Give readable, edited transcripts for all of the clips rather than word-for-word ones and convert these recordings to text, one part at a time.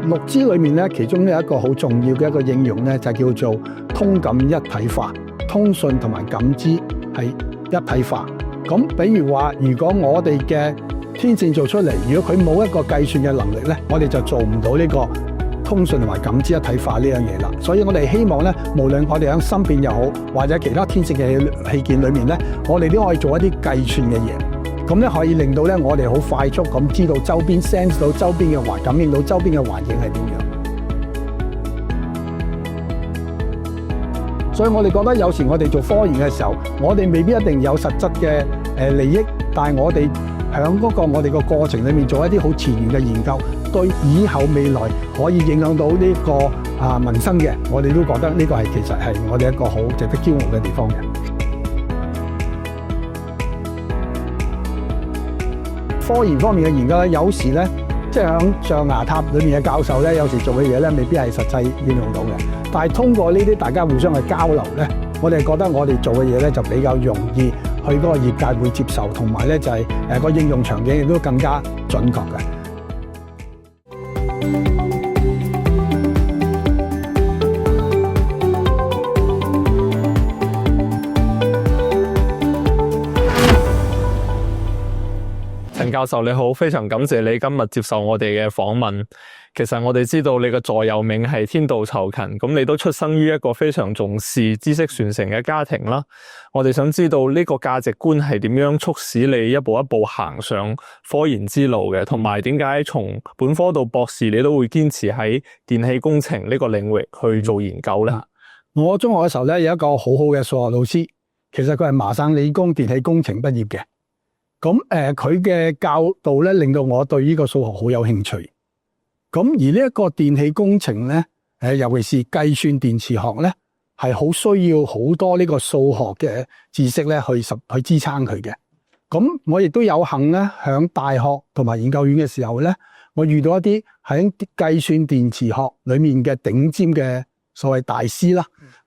6G 裏面咧，其中有一個好重要嘅一個應用咧，就叫做通感一體化，通訊同埋感知係一體化。咁比如話，如果我哋嘅天線做出嚟，如果佢冇一個計算嘅能力咧，我哋就做唔到呢個通訊同埋感知一體化呢樣嘢啦。所以我哋希望咧，無論我哋喺芯片又好，或者其他天線嘅器件裏面咧，我哋都可以做一啲計算嘅嘢。咁咧可以令到咧我哋好快速咁知道周邊 sense 到周邊嘅感應到周邊嘅環境係點樣。所以我哋覺得有時我哋做科研嘅時候，我哋未必一定有實質嘅利益，但係我哋響嗰個我哋個過程裏面做一啲好前沿嘅研究，對以後未來可以影響到呢個民生嘅，我哋都覺得呢個係其實係我哋一個好值得驕傲嘅地方嘅。科研方面嘅研究咧，有時咧，即係響象牙塔裏面嘅教授咧，有時做嘅嘢咧，未必係實際應用到嘅。但係通過呢啲大家互相嘅交流咧，我哋覺得我哋做嘅嘢咧就比較容易去嗰個業界會接受，同埋咧就係個應用場景亦都更加準確嘅。陳教授你好，非常感謝你今日接受我哋嘅訪問。其實我哋知道你嘅座右銘係天道酬勤，咁你都出生於一個非常重視知識傳承嘅家庭啦。我哋想知道呢個價值觀係點樣促使你一步一步行上科研之路嘅，同埋點解從本科到博士你都會堅持喺電氣工程呢個領域去做研究呢？我中學嘅時候咧有一個好好嘅數學老師，其實佢係麻省理工電氣工程畢業嘅。咁佢嘅教導咧，令到我對呢個數學好有興趣。咁而呢一個電氣工程咧，尤其是計算電磁學咧，係好需要好多呢個數學嘅知識咧去支撐佢嘅。咁我亦都有幸咧，響大學同埋研究院嘅時候咧，我遇到一啲喺計算電磁學裏面嘅頂尖嘅所謂大師啦。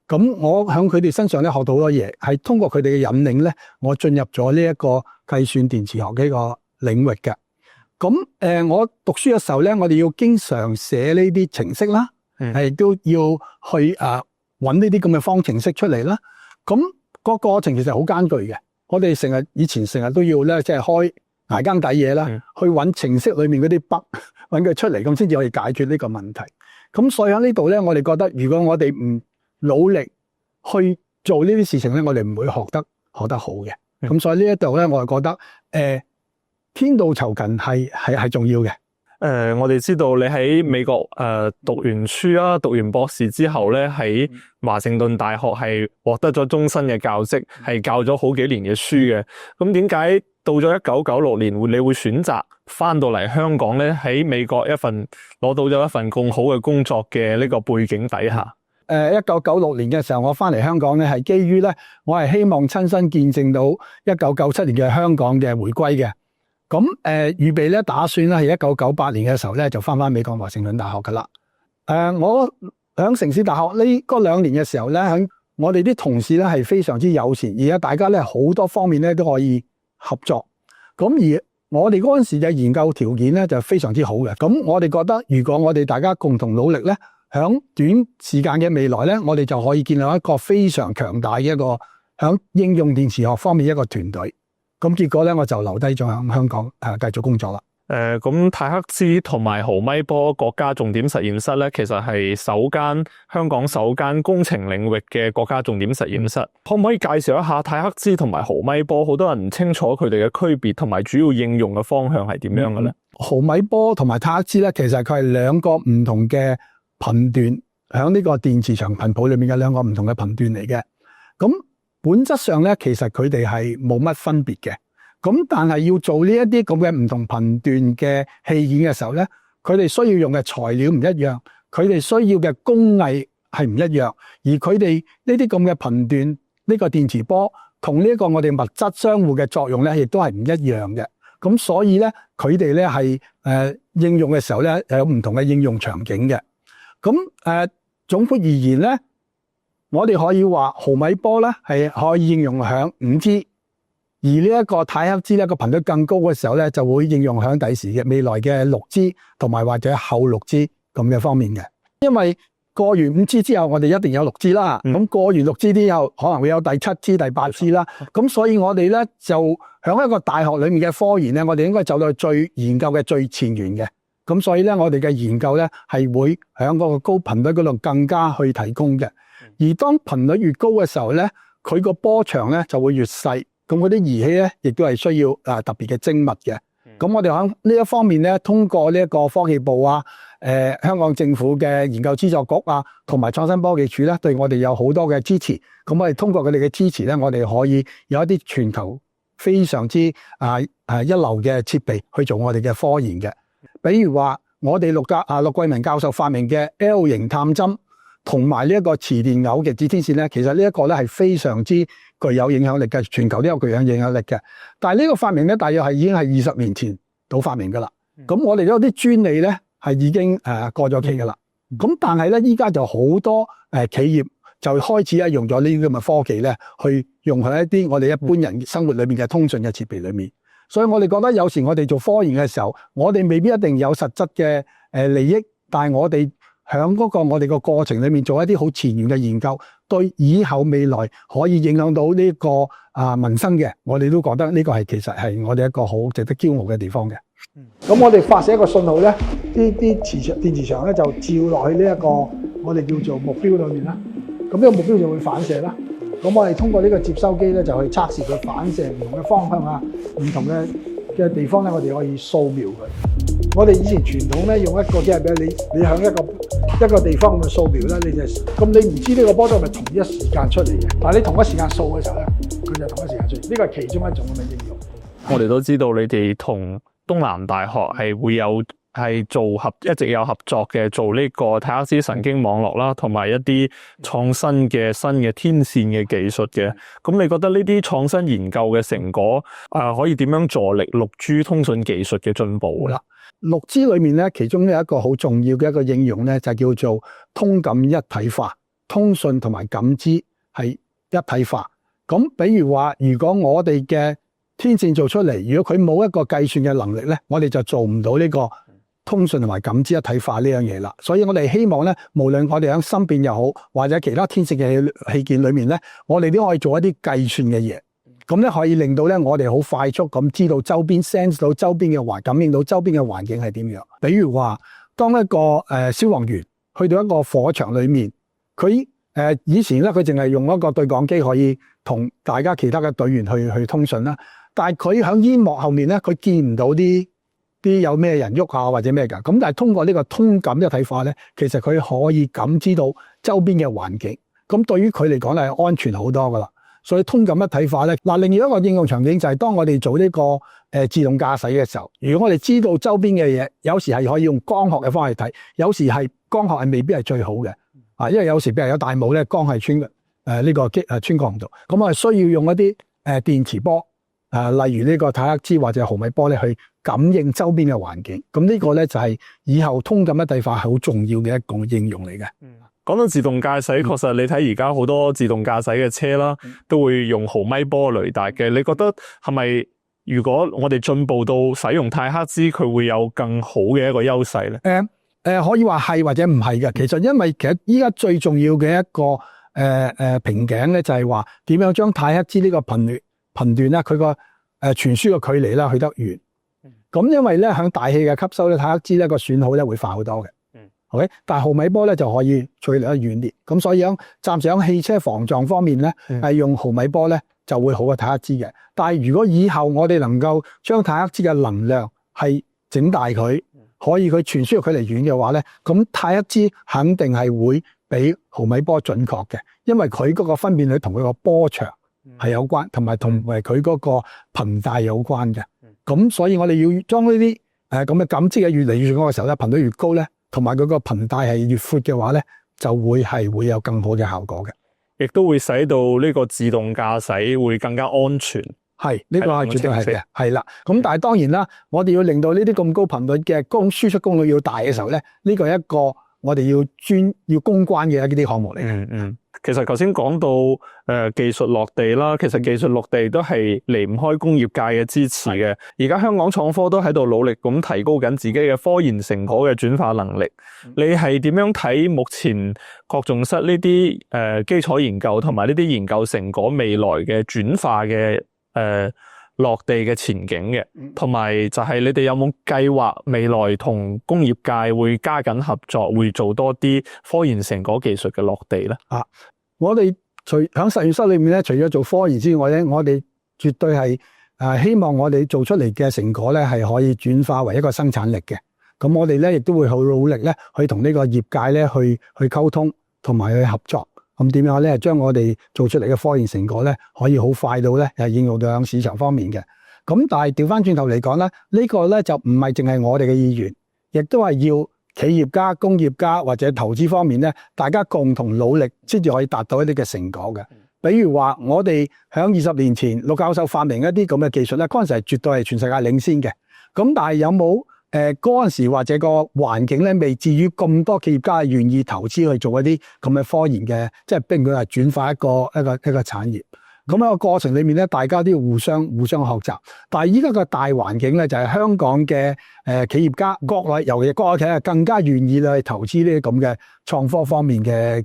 咁我喺佢哋身上咧學到好多嘢，係通過佢哋嘅引領咧，我進入咗呢一個計算電磁學嘅一個領域嘅。咁我讀書嘅時候咧，我哋要經常寫呢啲程式啦，係都要去揾呢啲咁嘅方程式出嚟啦。咁個過程其實好艱巨嘅，我哋以前成日都要咧，即係開捱更抵夜啦，去揾程式裏面嗰啲 bug，揾佢出嚟，咁先至可以解決呢個問題。咁所以喺呢度咧，我哋覺得如果我哋唔努力去做呢啲事情咧，我哋唔會學得好嘅。咁所以呢一度咧，我係覺得天道酬勤係重要嘅。我哋知道你喺美國讀完書啦，讀完博士之後咧，喺華盛頓大學係獲得咗終身嘅教職，係教咗好幾年嘅書嘅。咁點解到咗1996年你會選擇翻到嚟香港咧？喺美國攞到咗一份咁好嘅工作嘅呢個背景底下，1996年嘅時候我翻嚟香港咧，係基於咧我係希望親身見證到1997年嘅香港嘅回歸嘅。咁預備咧打算咧係1998年嘅時候咧就翻美國華盛頓大學噶啦。我響城市大學呢嗰2年嘅時候咧，響我哋啲同事咧係非常之友善，而家大家咧好多方面咧都可以合作。咁而我哋嗰陣時嘅研究條件咧就非常之好嘅。咁我哋覺得如果我哋大家共同努力咧，響短時間嘅未來咧，我哋就可以建立一個非常強大嘅一個響應用電磁學方面一個團隊。咁結果咧，我就留低咗喺香港繼續工作啦。咁泰克茲同埋毫米波國家重點實驗室咧，其實係香港首間工程領域嘅國家重點實驗室。可唔可以介紹一下泰克茲同埋毫米波？好多人唔清楚佢哋嘅區別同埋主要應用嘅方向係點樣嘅咧？毫米波同埋泰克茲咧，其實佢係兩個唔同嘅頻段，喺呢個電磁場頻譜裏面嘅兩個唔同嘅頻段嚟嘅。咁本質上咧，其實佢哋係冇乜分別嘅。咁但係要做呢一啲咁嘅唔同頻段嘅器件嘅時候咧，佢哋需要用嘅材料唔一樣，佢哋需要嘅工藝係唔一樣，而佢哋呢啲咁嘅頻段呢個電磁波同呢一個我哋物質相互嘅作用咧，亦都係唔一樣嘅。咁所以咧，佢哋咧係應用嘅時候咧，有唔同嘅應用場景嘅。咁總括而言咧，我哋可以話毫米波咧係可以應用響 5G， 而呢一個泰克茲咧個頻率更高嘅時候咧，就會應用響第時嘅未來嘅 6G 同埋或者後 6G 咁嘅方面嘅。因為過完5G 之後，我哋一定有6G 啦。咁過完6G 之後，可能會有第7G、第8G 啦。咁所以我哋咧就喺一個大學裏面嘅科研咧，我哋應該走到最研究嘅最前沿嘅。咁所以咧，我哋嘅研究咧係會喺嗰個高頻率嗰度更加去提供嘅。而當頻率越高嘅時候咧，佢個波長咧就會越細。咁嗰啲儀器咧，亦都係需要特別嘅精密嘅。咁我哋喺呢一方面咧，通過呢一個科技部啊、香港政府嘅研究資助局啊，同埋創新科技署咧，對我哋有好多嘅支持。咁我哋通過佢哋嘅支持咧，我哋可以有一啲全球非常之一流嘅設備去做我哋嘅科研嘅。比如話，我哋陸桂民教授發明嘅 L 型探針，同埋呢一個磁電偶極子天線咧，其實呢一個咧係非常之具有影響力嘅，全球都有具有影響力嘅。但係呢個發明咧，大約已經係20年前到發明噶啦。咁我哋有啲專利咧係已經過咗期噶啦。咁但係咧，依家就好多企業就開始用咗呢啲咁嘅科技咧，去用喺一啲我哋一般人生活裏面嘅通訊嘅設備裏面。所以我哋覺得有時我哋做科研嘅時候，我哋未必一定有實質嘅利益，但係我哋響嗰個我哋個過程裏面做一啲好前沿嘅研究，對以後未來可以影響到呢個民生嘅，我哋都覺得呢個係其實係我哋一個好值得驕傲嘅地方嘅。咁我哋發射一個信號咧，啲電磁場咧就照落去呢一個我哋叫做目標裏面啦。咁呢個目標就會反射啦。咁我哋通過呢個接收機咧，就去測試佢反射唔同嘅方向啊，唔同嘅地方咧，我哋可以掃描佢。我哋以前傳統咧用一個即係俾你向一個地方咁嘅掃描咧，咁你唔知呢個波都係咪同一時間出嚟嘅？但係你同一時間掃嘅時候咧，佢就同一時間出嚟。呢個係其中一種咁嘅應用。我哋都知道你哋同東南大學係會有一直有合作嘅，做呢個泰克斯神經網絡啦，同埋一啲創新嘅天線嘅技術嘅。咁你覺得呢啲創新研究嘅成果可以點樣助力 6G 通訊技術嘅進步咧？6G 裏面咧，其中有一個好重要嘅一個應用咧，就叫做通感一體化，通訊同埋感知係一體化。咁比如話，如果我哋嘅天線做出嚟，如果佢冇一個計算嘅能力咧，我哋就做唔到呢個通訊同埋感知一體化呢樣嘢啦。所以我哋希望咧，無論我哋喺芯片又好，或者其他天線嘅器件裏面咧，我哋都可以做一啲計算嘅嘢。咁咧可以令到咧我哋好快速咁知道周邊 sense 到周邊嘅感應到周邊嘅環境係點樣。比如話，當一個消防員去到一個火場裏面，佢以前咧佢淨係用一個對講機可以同大家其他嘅隊員去通訊啦。但係佢喺煙幕後面咧，佢見唔到啲有咩人喐啊或者咩㗎。咁但係通過呢個通感一體化咧，其實佢可以感知到周邊嘅環境。咁對於佢嚟講係安全好多噶啦。所以通感一體化咧，另外一個應用場景就係當我哋做呢個自動駕駛嘅時候，如果我哋知道周邊嘅嘢，有時係可以用光學嘅方式睇，有時係光學係未必係最好嘅。因為有時譬如有大霧咧，光係穿過唔到。咁我係需要用一啲電磁波。例如呢個泰克茲或者毫米波咧，去感應周邊嘅環境。咁呢個咧就係以後通感一體化係好重要嘅一個應用嚟嘅。講到自動駕駛，確實你睇而家好多自動駕駛嘅車啦，都會用毫米波雷達嘅。你覺得係咪如果我哋進步到使用泰克茲，佢會有更好嘅一個優勢咧？可以話係或者唔係嘅。其實因為依家最重要嘅一個瓶頸咧，就係話點樣將泰克茲呢個頻段咧，佢個傳輸嘅距離咧去得遠。咁因為咧響大氣嘅吸收咧，泰克茲咧個損耗咧會快好多嘅。OK， 但係毫米波咧就可以距離得遠啲。咁所以暫時喺汽車防撞方面咧，係用毫米波咧就會好過泰克茲嘅。但係如果以後我哋能夠將泰克茲嘅能量係整大佢，可以佢傳輸嘅距離遠嘅話咧，咁泰克茲肯定係會比毫米波準確嘅，因為佢嗰個分辨率同佢個波長係有關，同埋佢嗰個頻帶有關嘅。咁所以我哋要將呢啲咁嘅感知嘅越嚟越高嘅時候咧，頻率越高咧，同埋佢個頻帶係越闊嘅話咧，就會有更好嘅效果嘅，亦都會使到呢個自動駕駛會更加安全。係呢個係絕對係嘅，係啦。咁但係當然啦，我哋要令到呢啲咁高頻率嘅輸出功率要大嘅時候咧，呢個係一個我哋要攻關嘅一啲項目嚟。其實頭先講到技術落地啦，其實技術落地都係離唔開工業界嘅支持嘅。而家香港創科都喺度努力咁提高緊自己嘅科研成果嘅轉化能力。你係點樣睇目前各種室呢啲基礎研究同埋呢啲研究成果未來嘅轉化嘅落地嘅前景嘅？同埋就係你哋有冇計劃未來同工業界會加緊合作，會做多啲科研成果技術嘅落地咧？我哋喺實驗室裏面咧，除咗做科研之外咧，我哋絕對係希望我哋做出嚟嘅成果咧係可以轉化為一個生產力嘅。咁我哋咧亦都會好努力咧去同呢個業界咧去溝通同埋去合作。咁點樣咧將我哋做出嚟嘅科研成果咧可以好快到咧應用到喺市場方面嘅。咁但係調翻轉頭嚟講咧，呢個咧就唔係淨係我哋嘅意願，亦都係要企業家、工業家或者投資方面咧，大家共同努力先至可以達到一啲嘅成果嘅。比如話，我哋響20年前，陸教授發明一啲咁嘅技術咧，嗰陣時係絕對係全世界領先嘅。咁但係有冇嗰陣時或者個環境咧，未至於咁多企業家係願意投資去做一啲咁嘅科研嘅，即係並佢係轉化一個產業。咁喺個過程裏面咧，大家都要互相學習。但係依家個大環境咧，就係香港嘅企業家，國內尤其國內企業更加願意去投資呢啲咁嘅創科方面嘅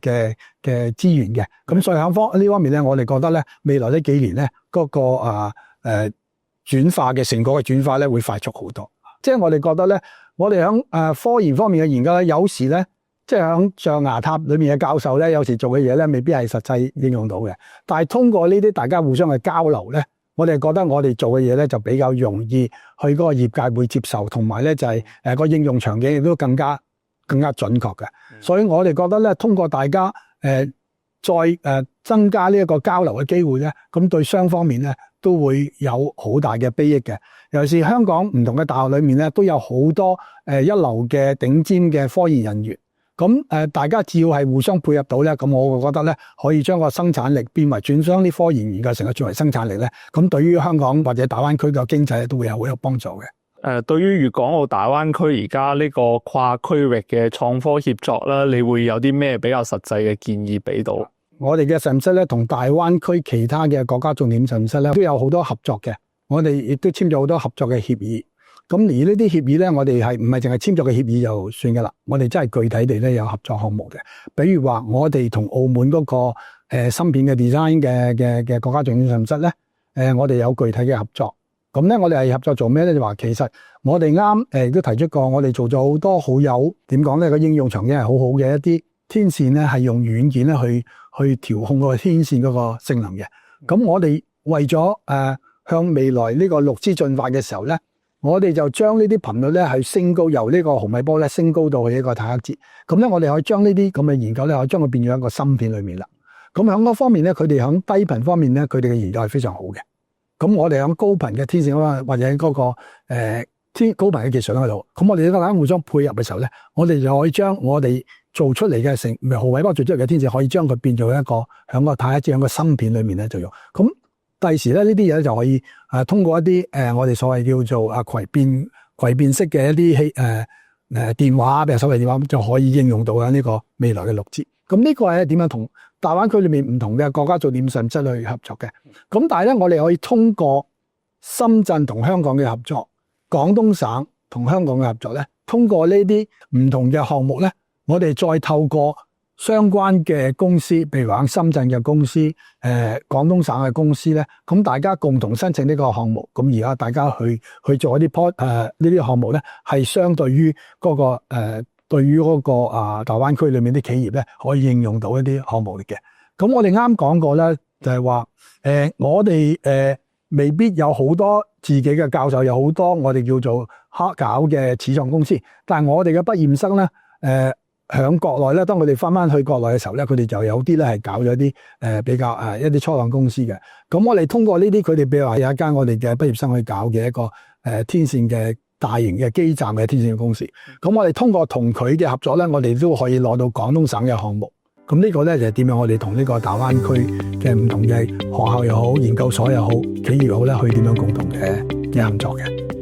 資源嘅。咁所以喺呢方面咧，我哋覺得咧，未來呢幾年咧，嗰個轉化嘅成果嘅轉化咧，會快速好多。即係我哋覺得咧，我哋喺科研方面嘅研究咧，有時咧，即係喺象牙塔裏面嘅教授咧，有時做嘅嘢咧，未必係實際應用到嘅。但係通過呢啲大家互相嘅交流咧，我哋覺得我哋做嘅嘢咧就比較容易去嗰個業界會接受，同埋咧就係個應用場景亦都更加準確嘅。所以我哋覺得咧，通過大家再增加呢一個交流嘅機會咧，咁對雙方面咧都會有好大嘅裨益嘅。尤其是香港唔同嘅大學裏面咧，都有好多一流嘅頂尖嘅科研人員。咁大家只要係互相配合到咧，咁我會覺得咧，可以將個生產力變為轉將啲科研研究成個轉為生產力咧，咁對於香港或者大灣區嘅經濟都會有好有幫助嘅。對於粵港澳大灣區而家呢個跨區域嘅創科協作啦，你會有啲咩比較實際嘅建議俾到？我哋嘅實驗室咧，同大灣區其他嘅國家重點實驗室咧，都有好多合作嘅。我哋亦都簽咗好多合作嘅協議。咁而呢啲協議咧，我哋係唔係淨係簽咗嘅協議就算噶啦？我哋真係具體地咧有合作項目嘅。比如話，我哋同澳門嗰個芯片嘅 design 嘅國家重點實驗室咧，我哋有具體嘅合作。咁咧，我哋係合作做咩咧？就話其實我哋亦都提出過，我哋做咗好多好有點講咧，個應用場景係好好嘅一啲天線咧，係用軟件咧去調控嗰個天線嗰個性能嘅。咁我哋為咗向未來呢個 6G 進發嘅時候咧，我哋就將呢啲頻率咧係升高，由呢個毫米波咧升高到去一個太赫茲。咁咧，我哋可以將呢啲咁嘅研究咧，可以將佢變咗一個芯片裏面啦。咁喺嗰方面咧，佢哋喺低頻方面咧，佢哋嘅研究係非常好嘅。咁我哋喺高頻嘅天線或者嗰個高頻嘅技術喺度，咁我哋大家互相配合嘅時候咧，我哋就可以將我哋做出嚟嘅毫米波做出嚟嘅天線，可以將佢變做一個喺個太赫茲喺個芯片裏面咧就用。咁第時咧呢啲嘢就可以通過一啲我哋所謂叫做攜變式嘅一啲電話，譬如手提電話就可以應用到喺呢個未來嘅6G。咁呢個係點樣同大灣區裏面唔同嘅國家重點實驗室去合作嘅？咁但係咧，我哋可以通過深圳同香港嘅合作，廣東省同香港嘅合作咧，通過呢啲唔同嘅項目咧，我哋再透過相關嘅公司，譬如話深圳嘅公司、廣東省嘅公司咧，咁大家共同申請呢個項目，咁而家大家去做一啲呢啲項目咧，係相對於嗰個對於嗰個大灣區裏面啲企業咧，可以應用到一啲項目嚟嘅。咁我哋啱講過咧，就係話我哋未必有好多自己嘅教授，有好多我哋叫做黑搞嘅始創公司，但係我哋嘅畢業生咧，響國內咧，當佢哋翻去國內嘅時候咧，佢哋就有啲咧係搞咗啲比較一啲初創公司嘅。咁我哋通過呢啲，佢哋譬如話有一間我哋嘅畢業生去搞嘅一個天線嘅大型嘅基站嘅天線公司。咁我哋通過同佢嘅合作咧，我哋都可以攞到廣東省嘅項目。咁呢個咧就係點樣我哋同呢個大灣區嘅唔同嘅學校又好、研究所又好、企業又好咧，去點樣共同嘅合作嘅。